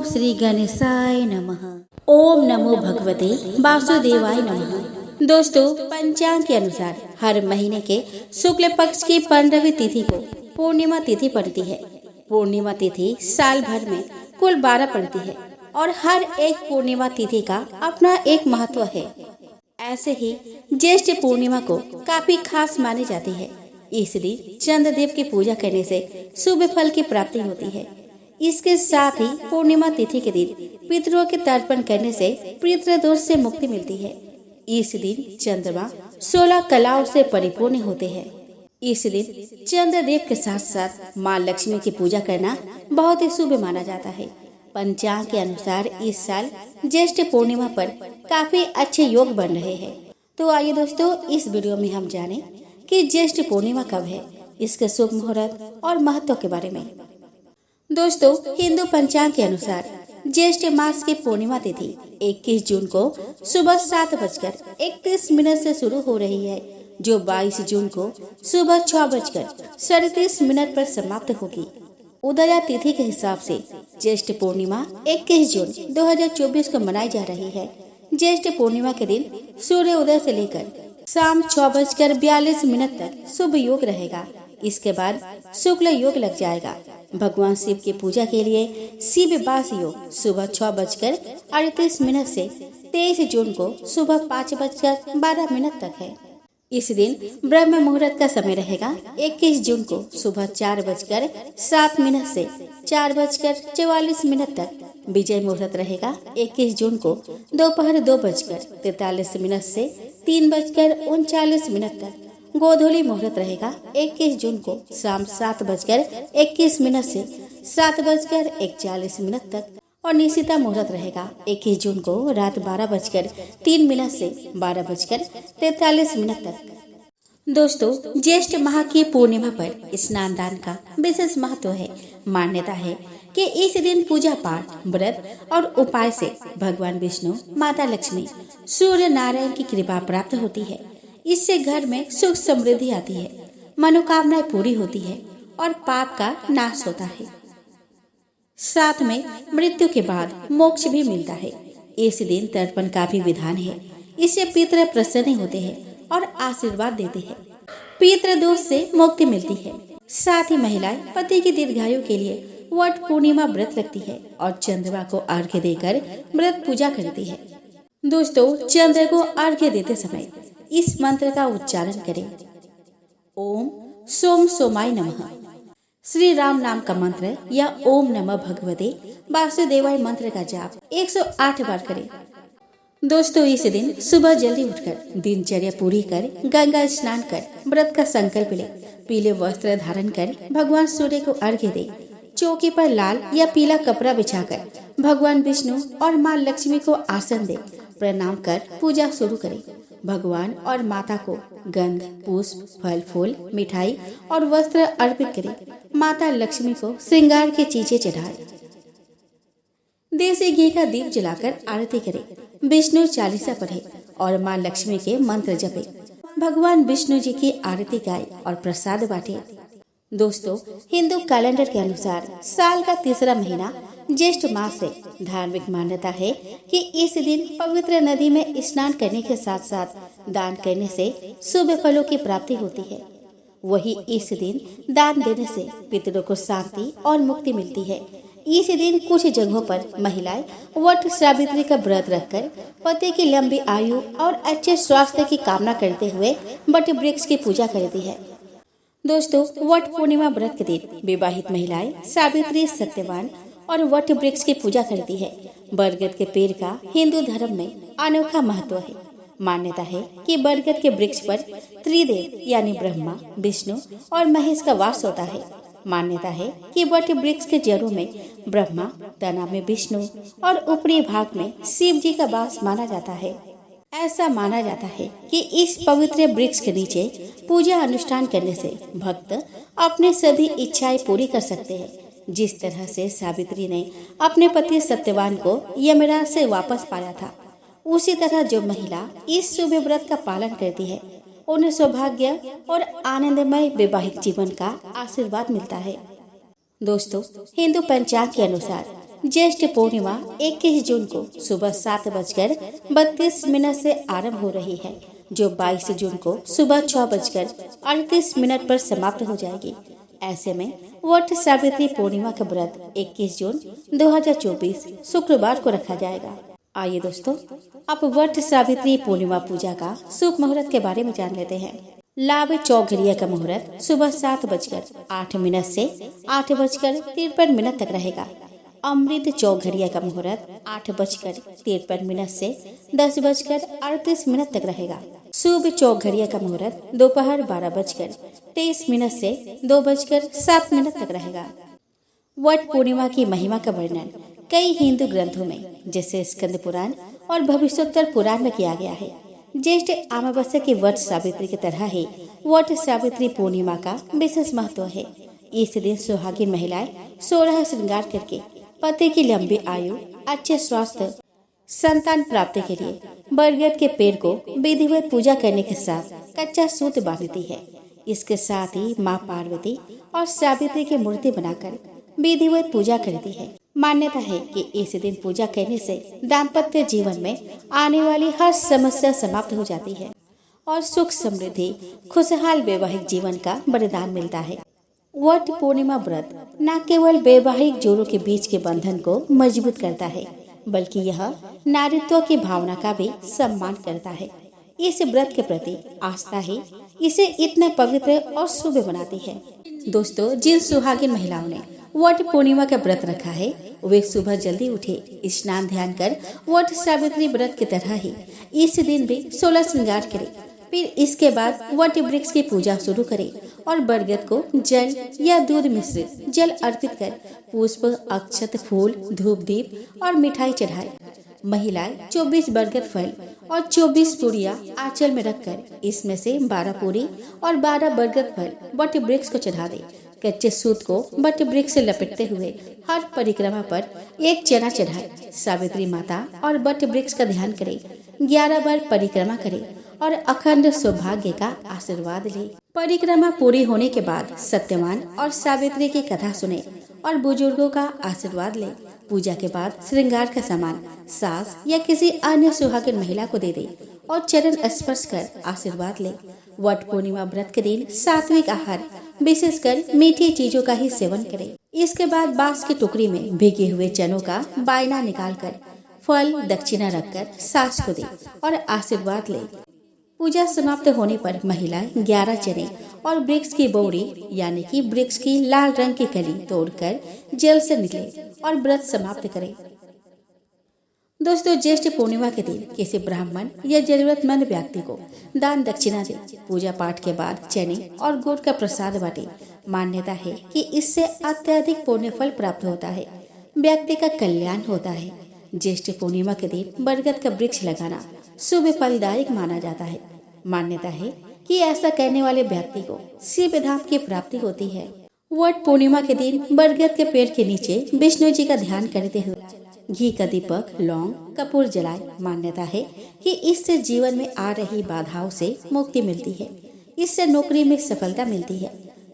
श्री गणेशाय नमः। ओम नमो भगवते वासुदेवाय नमः। दोस्तों, पंचांग के अनुसार हर महीने के शुक्ल पक्ष की 15वीं तिथि को पूर्णिमा तिथि पड़ती है। पूर्णिमा तिथि साल भर में कुल 12 पड़ती है और हर एक पूर्णिमा तिथि का अपना एक महत्व है। ऐसे ही ज्येष्ठ पूर्णिमा को काफी खास मानी जाती है। इस दिन चंद्रदेव की पूजा करने से शुभ फल की प्राप्ति होती है। इसके साथ ही पूर्णिमा तिथि के दिन पितरों के तर्पण करने से पितृ दोष से मुक्ति मिलती है। इस दिन चंद्रमा 16 कलाओं से परिपूर्ण होते हैं। इस दिन चंद्रदेव के साथ साथ माँ लक्ष्मी की पूजा करना बहुत ही शुभ माना जाता है। पंचांग के अनुसार इस साल ज्येष्ठ पूर्णिमा पर काफी अच्छे योग बन रहे हैं। तो आइए दोस्तों, इस वीडियो में हम जानें कि ज्येष्ठ पूर्णिमा कब है, इसके शुभ मुहूर्त और महत्व के बारे में। दोस्तों, हिंदू पंचांग के अनुसार ज्येष्ठ मास की पूर्णिमा तिथि 21 जून को सुबह 7:31 से शुरू हो रही है, जो 22 जून को सुबह 6:37 पर समाप्त होगी। उदया तिथि के हिसाब से ज्येष्ठ पूर्णिमा 21 जून 2024 को मनाई जा रही है। ज्येष्ठ पूर्णिमा के दिन सूर्य उदय से लेकर शाम 6:42 तक शुभ योग रहेगा। इसके बाद शुक्ल योग लग जाएगा। भगवान शिव की पूजा के लिए शिव वास योग सुबह 6:38 से 23 जून को सुबह 5:12 तक है। इस दिन ब्रह्म मुहूर्त का समय रहेगा 21 जून को सुबह 4:07 से 4:44 तक। विजय मुहूर्त रहेगा 21 जून को दोपहर 2:43 से 3:39 तक। गोधूली मुहूर्त रहेगा 21 जून को शाम 7:21 से 7:41 तक और निशिता मुहूर्त रहेगा 21 जून को रात 12:03 से 12:43 तक। दोस्तों, ज्येष्ठ माह की पूर्णिमा पर स्नान दान का विशेष महत्व है। मान्यता है कि इस दिन पूजा पाठ, व्रत और उपाय से भगवान विष्णु, माता लक्ष्मी, सूर्य नारायण की कृपा प्राप्त होती है। इससे घर में सुख समृद्धि आती है, मनोकामनाएं पूरी होती है और पाप का नाश होता है। साथ में मृत्यु के बाद मोक्ष भी मिलता है। इस दिन तर्पण का भी विधान है। इससे पितृ प्रसन्न होते हैं और आशीर्वाद देते हैं। पितृ दोष से मुक्ति मिलती है। साथ ही महिलाएं पति की दीर्घायु के लिए वट पूर्णिमा व्रत रखती है और चंद्रमा को अर्घ्य देकर व्रत पूजा करती है। दोस्तों, चंद्र को अर्घ्य देते समय इस मंत्र का उच्चारण करें। ओम सोम सोमाय नमः। श्री राम नाम का मंत्र या ओम नमः भगवते वासुदेवाय मंत्र का जाप 108 बार करें। दोस्तों, इस दिन सुबह जल्दी उठकर दिनचर्या पूरी कर गंगा स्नान कर व्रत का संकल्प ले। पीले वस्त्र धारण कर भगवान सूर्य को अर्घ्य दे। चौकी पर लाल या पीला कपड़ा बिछाकर भगवान विष्णु और माँ लक्ष्मी को आसन दे। प्रणाम कर पूजा शुरू करें। भगवान और माता को गंध, पुष्प, फल फूल, मिठाई और वस्त्र अर्पित करें। माता लक्ष्मी को श्रृंगार की चीजें चढ़ाएं। देसी घी का दीप जलाकर आरती करें। विष्णु चालीसा पढ़े और माँ लक्ष्मी के मंत्र जपे। भगवान विष्णु जी की आरती गाए और प्रसाद बांटे। दोस्तों, हिंदू कैलेंडर के अनुसार साल का तीसरा महीना ज्येष्ठ मास है। धार्मिक मान्यता है कि इस दिन पवित्र नदी में स्नान करने के साथ साथ दान करने से शुभ फलों की प्राप्ति होती है। वही इस दिन दान देने से पितरों को शांति और मुक्ति मिलती है। इस दिन कुछ जगहों पर महिलाएं वट सावित्री का व्रत रखकर पति की लंबी आयु और अच्छे स्वास्थ्य की कामना करते हुए वट वृक्ष की पूजा करती है। दोस्तों, वट पूर्णिमा व्रत के दिन विवाहित महिलाएं सावित्री, सत्यवान और वट वृक्ष की पूजा करती है। बरगद के पेड़ का हिंदू धर्म में अनोखा महत्व है। मान्यता है कि बरगद के वृक्ष पर त्रिदेव यानी ब्रह्मा, विष्णु और महेश का वास होता है। मान्यता है कि वट वृक्ष के जड़ों में ब्रह्मा, तना में विष्णु और ऊपरी भाग में शिव जी का वास माना जाता है। ऐसा माना जाता है कि इस पवित्र वृक्ष के नीचे पूजा अनुष्ठान करने से भक्त अपने सभी इच्छाएं पूरी कर सकते हैं। जिस तरह से सावित्री ने अपने पति सत्यवान को यमराज से वापस पाया था, उसी तरह जो महिला इस शुभ व्रत का पालन करती है, उन्हें सौभाग्य और आनंदमय वैवाहिक जीवन का आशीर्वाद मिलता है। दोस्तों, हिंदू पंचांग के अनुसार ज्येष्ठ पूर्णिमा 21 जून को सुबह 7:32 से आरंभ हो रही है, जो 22 जून को सुबह 6:38 पर समाप्त हो जाएगी। ऐसे में वट सावित्री पूर्णिमा का व्रत 21 जून 2024 शुक्रवार को रखा जाएगा। आइए दोस्तों, अब वट सावित्री पूर्णिमा पूजा का शुभ मुहूर्त के बारे में जान लेते हैं। लाभ चौघड़िया का मुहूर्त सुबह 7:08 से 8:53 तक रहेगा। अमृत चौघड़िया का मुहूर्त 8:53 से 10:38 तक रहेगा। शुभ चौघड़िया का मुहूर्त दोपहर 12:23 से 2:07 तक रहेगा। वट पूर्णिमा की महिमा का वर्णन कई हिंदू ग्रंथों में जैसे स्कंद पुराण और भविष्योत्तर पुराण में किया गया है। ज्येष्ठ अमावस्या की वट सावित्री की तरह ही वट सावित्री पूर्णिमा का विशेष महत्व है। इस दिन सुहागिन महिलाएं 16 श्रृंगार करके पति की लंबी आयु, अच्छे स्वास्थ्य, संतान प्राप्ति के लिए बरगद के पेड़ को विधिवत पूजा करने के साथ कच्चा सूत बांधती है। इसके साथ ही माँ पार्वती और सावित्री की मूर्ति बनाकर विधिवत पूजा करती है। मान्यता है कि इस दिन पूजा करने से दाम्पत्य जीवन में आने वाली हर समस्या समाप्त हो जाती है और सुख समृद्धि, खुशहाल वैवाहिक जीवन का वरदान मिलता है। वट पूर्णिमा व्रत न केवल वैवाहिक जोड़ों के बीच के बंधन को मजबूत करता है, बल्कि यह नारीत्व की भावना का भी सम्मान करता है। इस व्रत के प्रति आस्था ही इसे इतना पवित्र और शुभ बनाती है। दोस्तों, जिन सुहागिन महिलाओं ने वट पूर्णिमा का व्रत रखा है, वे सुबह जल्दी उठे, स्नान ध्यान कर वट सावित्री व्रत की तरह ही इस दिन भी 16 श्रृंगार करें। फिर इसके बाद वट वृक्ष की पूजा शुरू करें और बरगद को जल या दूध मिश्रित जल अर्पित कर पुष्प, अक्षत, फूल, धूप, दीप और मिठाई चढ़ाए। महिलाएं 24 बरगद फल और 24 पूरियां आंचल में रखकर इसमें से 12 पूरी और 12 बरगद फल वट वृक्ष को चढ़ा दे। कच्चे सूत को वट वृक्ष से लपेटते हुए हर परिक्रमा पर एक चना चढ़ाए। सावित्री माता और वट वृक्ष का ध्यान करें, 11 बार परिक्रमा करें और अखंड सौभाग्य का आशीर्वाद ले। परिक्रमा पूरी होने के बाद सत्यवान और सावित्री की कथा सुने और बुजुर्गों का आशीर्वाद ले। पूजा के बाद श्रृंगार का सामान सास या किसी अन्य सुहागिन महिला को दे दे और चरण स्पर्श कर आशीर्वाद ले। वट पूर्णिमा व्रत के दिन सात्विक आहार, विशेषकर मीठी चीजों का ही सेवन करें। इसके बाद बांस की टुकड़ी में भीगे हुए चनों का बायना निकालकर फल दक्षिणा रखकर सास को दे और आशीर्वाद ले। पूजा समाप्त होने पर महिलाएं 11 चने और वृक्ष की बौड़ी यानी कि वृक्ष की लाल रंग की कली तोड़कर जल से निकले और व्रत समाप्त करें। दोस्तों, ज्येष्ठ पूर्णिमा के दिन किसी ब्राह्मण या जरूरतमंद व्यक्ति को दान दक्षिणा दे। पूजा पाठ के बाद चने और गुड़ का प्रसाद बांटे। मान्यता है कि इससे अत्यधिक पुण्य फल प्राप्त होता है, व्यक्ति का कल्याण होता है। ज्येष्ठ पूर्णिमा के दिन बरगद का वृक्ष लगाना शुभ फलदायक माना जाता है। मान्यता है कि ऐसा करने वाले व्यक्ति को शिव धाम की प्राप्ति होती है। वट पूर्णिमा के दिन बरगद के पेड़ के नीचे विष्णु जी का ध्यान करते हुए घी का दीपक, लौंग, कपूर जलाए। मान्यता है कि इससे जीवन में आ रही बाधाओं से मुक्ति मिलती है। इससे नौकरी में सफलता मिलती है।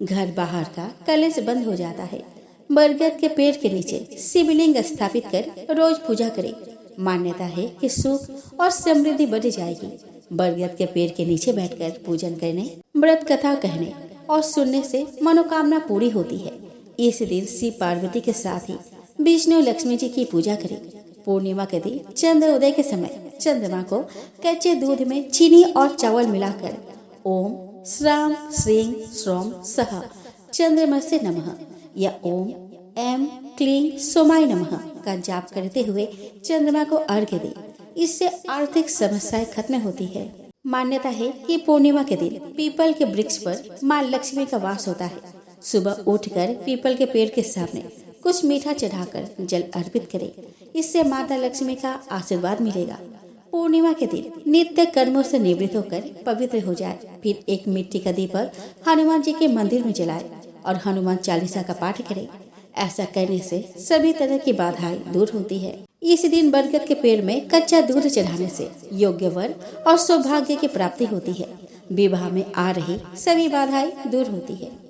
घर बाहर का कलेश बंद हो जाता है। बरगद के पेड़ के नीचे शिवलिंग स्थापित कर रोज पूजा करें। मान्यता है कि सुख और समृद्धि बढ़ जाएगी। बरगद के पेड़ के नीचे बैठकर पूजन करने, व्रत कथा कहने और सुनने से मनोकामना पूरी होती है। इस दिन शिव पार्वती के साथ ही विष्णु लक्ष्मी जी की पूजा करें। पूर्णिमा के दिन चंद्र उदय के समय चंद्रमा को कच्चे दूध में चीनी और चावल मिलाकर ओम श्राम श्रीं श्रोम सह चंद्रमसे नमः या ओम एम क्लीं सोमाय नमः का जाप करते हुए चंद्रमा को अर्घ्य दे। इससे आर्थिक समस्याएं खत्म होती है। मान्यता है कि पूर्णिमा के दिन पीपल के वृक्ष पर माँ लक्ष्मी का वास होता है। सुबह उठकर पीपल के पेड़ के सामने कुछ मीठा चढ़ाकर जल अर्पित करें। इससे माता लक्ष्मी का आशीर्वाद मिलेगा। पूर्णिमा के दिन नित्य कर्मों से निवृत्त होकर पवित्र हो जाए। फिर एक मिट्टी का दीपक हनुमान जी के मंदिर में जलाए और हनुमान चालीसा का पाठ करें। ऐसा करने से सभी तरह की बाधाएं दूर होती है। इस दिन बरगद के पेड़ में कच्चा दूध चढ़ाने से योग्य वर और सौभाग्य की प्राप्ति होती है। विवाह में आ रही सभी बाधाएं दूर होती है।